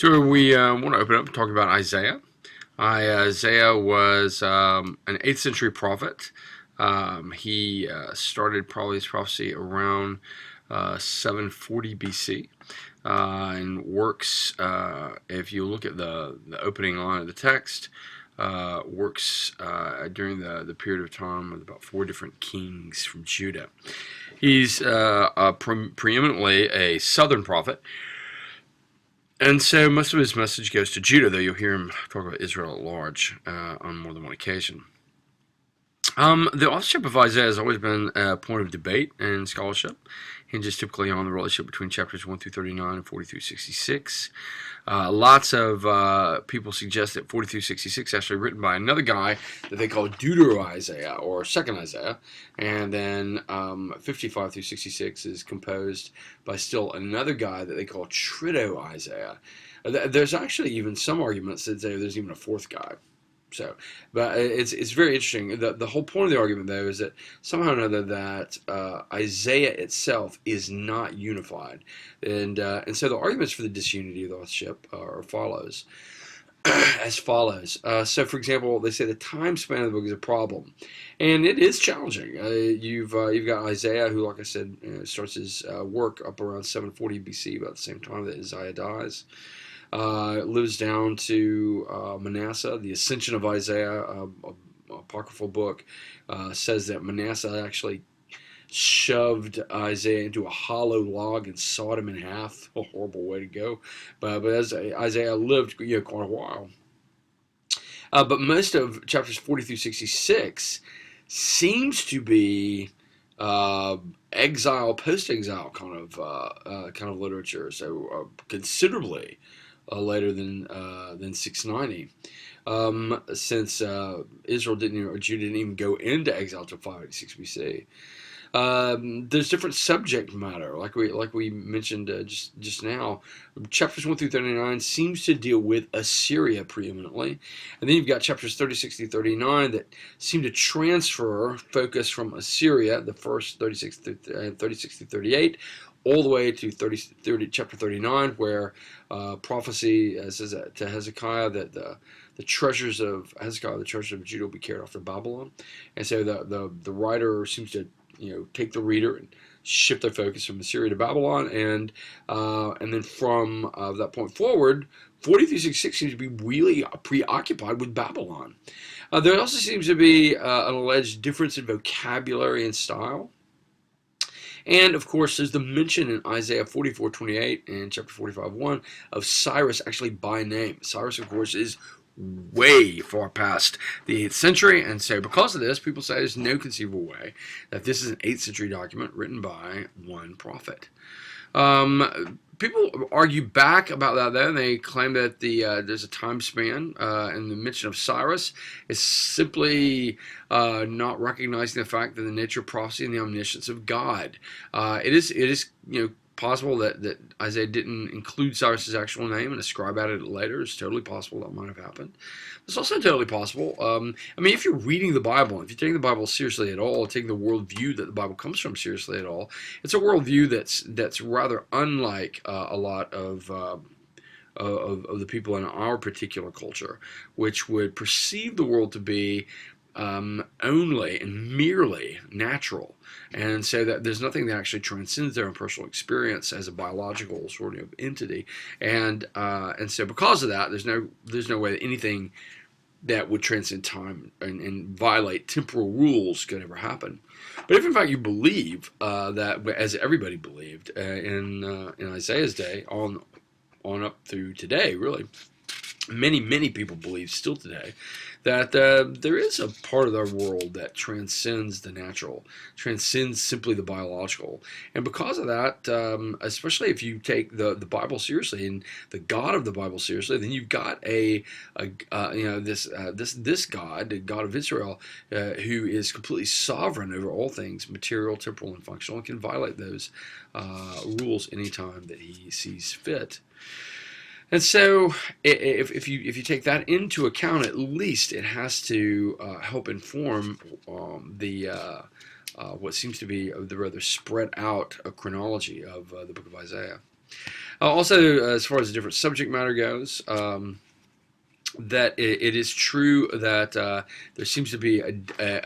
So we want to open up and talk about Isaiah. Isaiah was an 8th century prophet. He started probably his prophecy around 740 BC and works, if you look at the opening line of the text, works during the period of time with about four different kings from Judah. He's preeminently a southern prophet, and so most of his message goes to Judah, though you'll hear him talk about Israel at large on more than one occasion. The authorship of Isaiah has always been a point of debate and scholarship, hinges typically on the relationship between chapters 1 through 39 and 40 through 66. Lots of people suggest that 40 through 66 is actually written by another guy that they call Deutero-Isaiah, or Second Isaiah, and then 55 through 66 is composed by still another guy that they call Trito-Isaiah. There's actually even some arguments that say there's even a fourth guy. So, but it's very interesting. The whole point of the argument, though, is that somehow or another that Isaiah itself is not unified, and so the arguments for the disunity of the authorship are follows. As follows. So, for example, they say the time span of the book is a problem, and it is challenging. You've got Isaiah, who, like I said, starts his work up around 740 BC, about the same time that Isaiah dies. It lives down to Manasseh. The Ascension of Isaiah, apocryphal book, says that Manasseh actually shoved Isaiah into a hollow log and sawed him in half. A horrible way to go. But as Isaiah lived, quite a while. But most of chapters 40 through 66 seems to be exile, post-exile kind of literature. So considerably later than 690, since Israel didn't, or Judah didn't even go into exile until 586 BC. There's different subject matter, like we mentioned just now. Chapters 1 through 39 seems to deal with Assyria preeminently, and then you've got chapters 36 through 39 that seem to transfer focus from Assyria, the first 36 through 38, all the way to chapter 39, where prophecy says to Hezekiah that the treasures of Hezekiah, the treasures of Judah, will be carried off to Babylon, and so the writer seems to take the reader and shift their focus from Assyria to Babylon, and then from that point forward, 40 through 66 seems to be really preoccupied with Babylon. There also seems to be an alleged difference in vocabulary and style. And of course, there's the mention in Isaiah 44:28 and chapter 45:1 of Cyrus actually by name. Cyrus, of course, is way far past the 8th century, and so because of this, people say there's no conceivable way that this is an 8th century document written by one prophet. People argue back about that, though, and they claim that there's a time span, and the mention of Cyrus is simply not recognizing the fact that the nature of prophecy and the omniscience of God. It is possible that Isaiah didn't include Cyrus's actual name and ascribe at it later. It's totally possible that might have happened. It's also totally possible. If you're reading the Bible, if you're taking the Bible seriously at all, taking the worldview that the Bible comes from seriously at all, it's a worldview that's rather unlike a lot of the people in our particular culture, which would perceive the world to be only and merely natural, and so that there's nothing that actually transcends their own personal experience as a biological sort of entity, and so because of that, there's no way that anything that would transcend time and violate temporal rules could ever happen. But if in fact you believe that, as everybody believed in Isaiah's day, on up through today, really, many people believe still today that there is a part of our world that transcends the natural, transcends simply the biological, and because of that, especially if you take the Bible seriously and the God of the Bible seriously, then you've got this God, the God of Israel, who is completely sovereign over all things material, temporal, and functional, and can violate those rules anytime that He sees fit. And so, if you take that into account, at least it has to help inform what seems to be the rather spread out chronology of the book of Isaiah. Also, as far as the different subject matter goes, that it is true that there seems to be a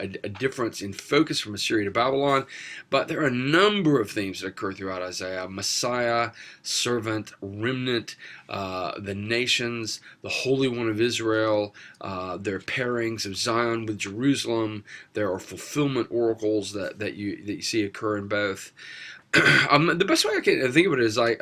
difference in focus from Assyria to Babylon, but there are a number of themes that occur throughout Isaiah: Messiah, servant, remnant, the nations, the Holy One of Israel. There are pairings of Zion with Jerusalem. There are fulfillment oracles that you see occur in both. The best way I can think of it is like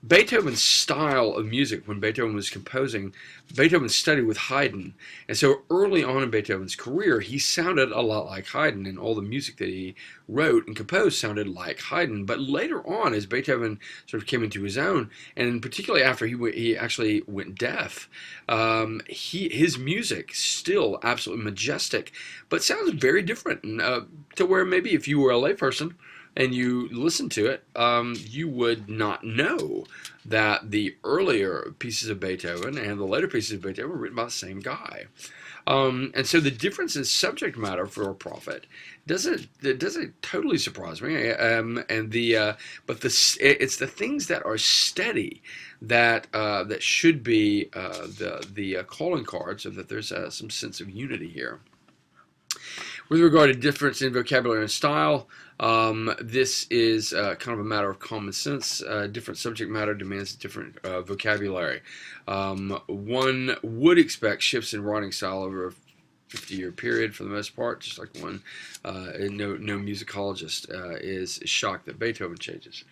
Beethoven's style of music when Beethoven was composing. Beethoven studied with Haydn, and so early on in Beethoven's career, he sounded a lot like Haydn, and all the music that he wrote and composed sounded like Haydn. But later on, as Beethoven sort of came into his own, and particularly after he actually went deaf, his music still absolutely majestic, but sounds very different, to where maybe if you were a layperson and you listen to it, you would not know that the earlier pieces of Beethoven and the later pieces of Beethoven were written by the same guy. And so the difference in subject matter for a prophet doesn't totally surprise me. It's the things that are steady that should be the calling card, so that there's some sense of unity here. With regard to difference in vocabulary and style, this is kind of a matter of common sense. Different subject matter demands different vocabulary. One would expect shifts in writing style over a 50-year period for the most part, just like no musicologist is shocked that Beethoven changes.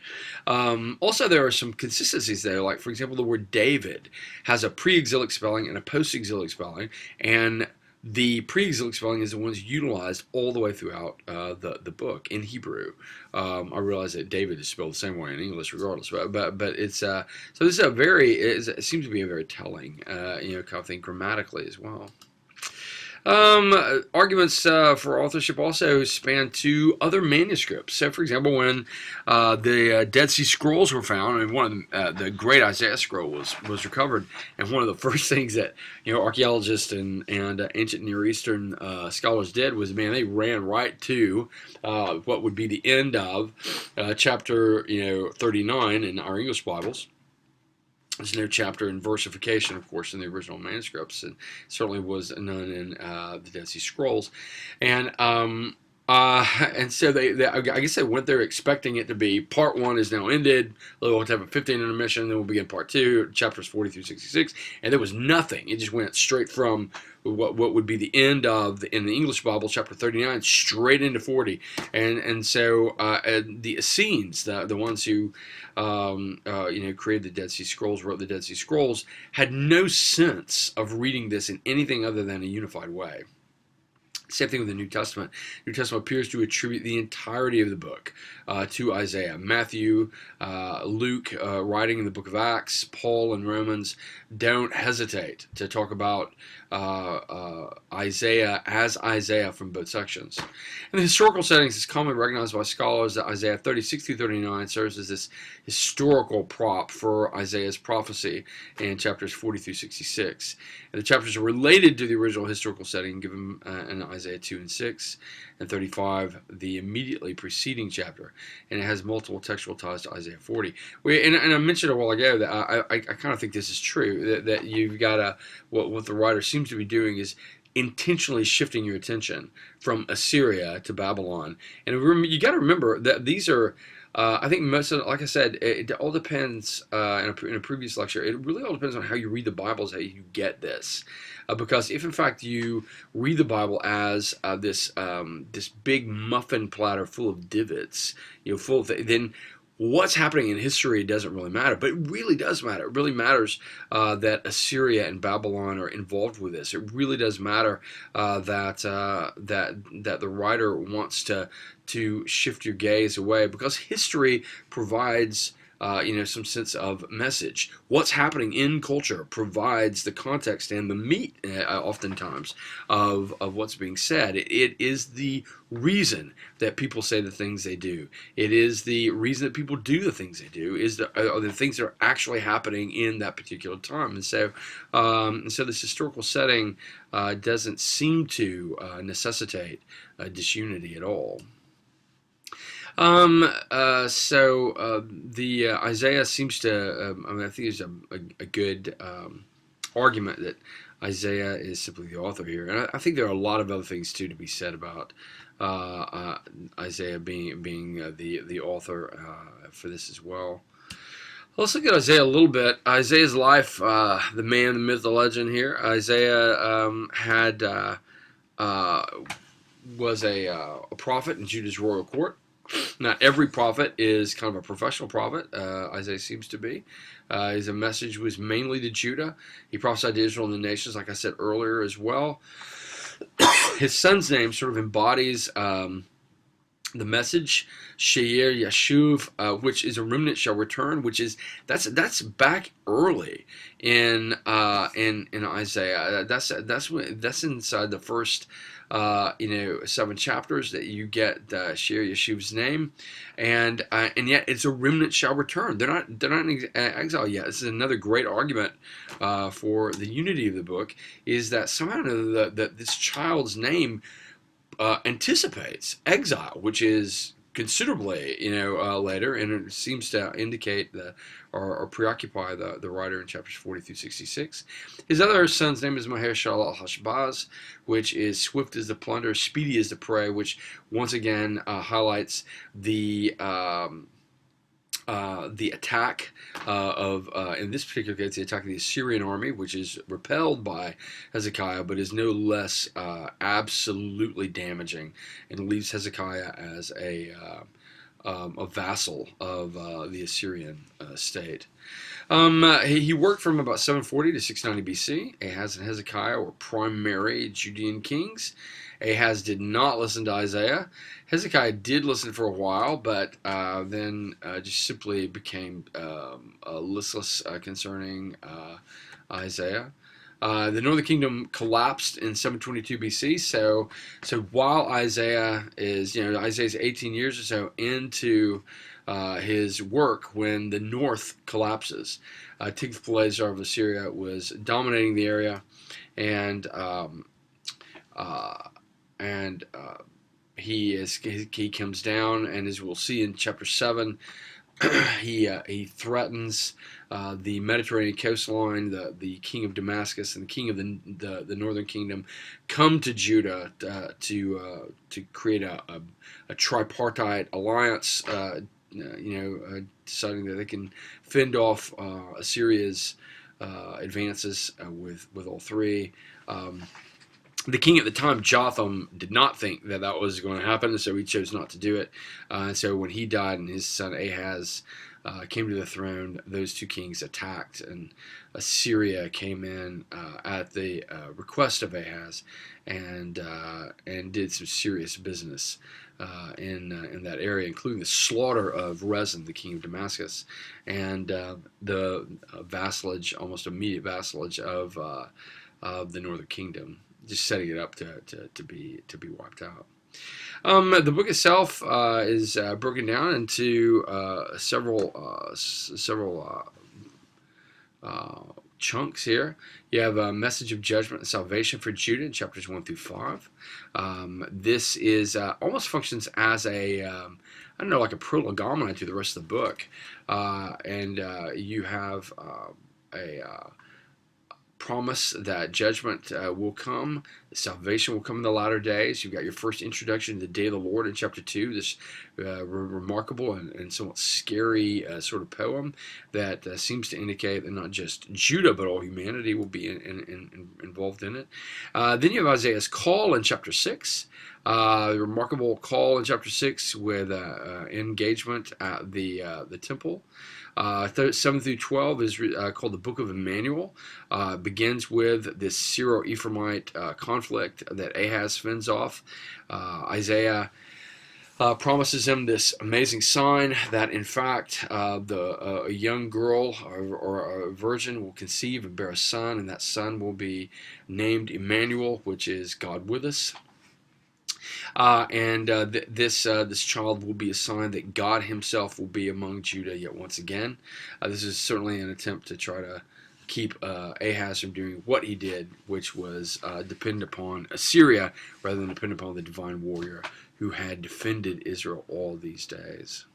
Also, there are some consistencies there, like, for example, the word David has a pre-exilic spelling and a post-exilic spelling, and the pre-exilic spelling is the ones utilized all the way throughout the book in Hebrew. I realize that David is spelled the same way in English, regardless. But it's so this is it seems to be a very telling kind of thing grammatically as well. Arguments for authorship also span to other manuscripts. So, for example, when the Dead Sea Scrolls were found, and one of the great Isaiah scroll was recovered, and one of the first things that archaeologists and ancient Near Eastern scholars did was, they ran right to what would be the end of chapter 39 in our English Bibles. There's no chapter and versification, of course, in the original manuscripts, and certainly was none in the Dead Sea Scrolls. And so I guess they went there expecting it to be part 1 is now ended. We'll have a 15 intermission, then we'll begin part 2, chapters 40 through 66. And there was nothing. It just went straight from what would be the end of in the English Bible, chapter 39, straight into 40. And so the Essenes, the ones who created the Dead Sea Scrolls, wrote the Dead Sea Scrolls, had no sense of reading this in anything other than a unified way. Same thing with the New Testament. The New Testament appears to attribute the entirety of the book to Isaiah. Matthew, Luke, writing in the book of Acts, Paul and Romans don't hesitate to talk about Isaiah as Isaiah from both sections. In the historical settings, it's commonly recognized by scholars that Isaiah 36 through 39 serves as this historical prop for Isaiah's prophecy in chapters 40 through 66. And the chapters are related to the original historical setting given in Isaiah 2 and 6, and 35, the immediately preceding chapter. And it has multiple textual ties to Isaiah 40. And I mentioned a while ago that I kind of think this is true, that you've got what the writer seems to be doing is intentionally shifting your attention from Assyria to Babylon. And you got to remember that these are, I think most of, like I said, it all depends, in a previous lecture, it really all depends on how you read the Bible, how you get this. Because if in fact you read the Bible as this big muffin platter full of divots, then what's happening in history doesn't really matter, but it really does matter. It really matters that Assyria and Babylon are involved with this. It really does matter that the writer wants to shift your gaze away, because history provides some sense of message. What's happening in culture provides the context and the meat, oftentimes, of what's being said. It is the reason that people say the things they do. It is the reason that people do the things they do, are the things that are actually happening in that particular time. And so this historical setting doesn't seem to necessitate disunity at all. The Isaiah seems to. I mean, I think there's a good argument that Isaiah is simply the author here, and I think there are a lot of other things too to be said about Isaiah being the author for this as well. Let's look at Isaiah a little bit. Isaiah's life, the man, the myth, the legend here. Isaiah had was a prophet in Judah's royal court. Not every prophet is kind of a professional prophet. Isaiah seems to be. His message was mainly to Judah. He prophesied to Israel and the nations, like I said earlier as well. His son's name sort of embodies the message, She'er Yashuv, which is a remnant shall return, which is that's back early in Isaiah. That's inside the first 7 chapters that you get She'er Yashuv's name, and yet it's a remnant shall return. They're not in exile yet. This is another great argument for the unity of the book, is that somehow this child's name anticipates exile, which is considerably, later, and it seems to indicate or preoccupy the writer in chapters 40 through 66. His other son's name is Maher-shalal al-Hashbaz, which is swift as the plunder, speedy as the prey, which once again highlights the attack in this particular case, the attack of the Assyrian army, which is repelled by Hezekiah, but is no less absolutely damaging, and leaves Hezekiah as a vassal of the Assyrian state. He worked from about 740 to 690 BC. Ahaz and Hezekiah were primary Judean kings. Ahaz did not listen to Isaiah. Hezekiah did listen for a while, but then just simply became listless concerning Isaiah. The northern kingdom collapsed in 722 BC. So while Isaiah is, Isaiah's 18 years or so into his work when the north collapses, Tiglath-Pileser of Assyria was dominating the area, and he comes down, and as we'll see in chapter 7, he threatens the Mediterranean coastline. The king of Damascus and the king of the northern kingdom come to Judah to create a tripartite alliance. Deciding that they can fend off Assyria's advances with all three. The king at the time, Jotham, did not think that was going to happen, so he chose not to do it. So when he died and his son Ahaz came to the throne, those two kings attacked, and Assyria came in at the request of Ahaz and did some serious business in that area, including the slaughter of Rezin, the king of Damascus, and the vassalage, almost immediate vassalage of the northern kingdom, just setting it up to be wiped out. The book itself is broken down into several chunks here. You have a message of judgment and salvation for Judah in chapters 1 through 5. This is almost functions as like a prolegomena to the rest of the book. And you have a promise that judgment will come, salvation will come in the latter days. You've got your first introduction to the day of the Lord in chapter 2, this remarkable and somewhat scary sort of poem that seems to indicate that not just Judah but all humanity will be involved in it. Then you have Isaiah's call in chapter 6, the remarkable call in chapter 6 with engagement at the temple. 7 through 12 is called the Book of Emmanuel. Begins with this Syro-Ephraimite conflict that Ahaz fends off. Isaiah promises him this amazing sign that, in fact, a young girl or a virgin will conceive and bear a son, and that son will be named Emmanuel, which is God with us. This child will be a sign that God himself will be among Judah yet once again. This is certainly an attempt to try to keep Ahaz from doing what he did, which was depend upon Assyria rather than depend upon the divine warrior who had defended Israel all these days.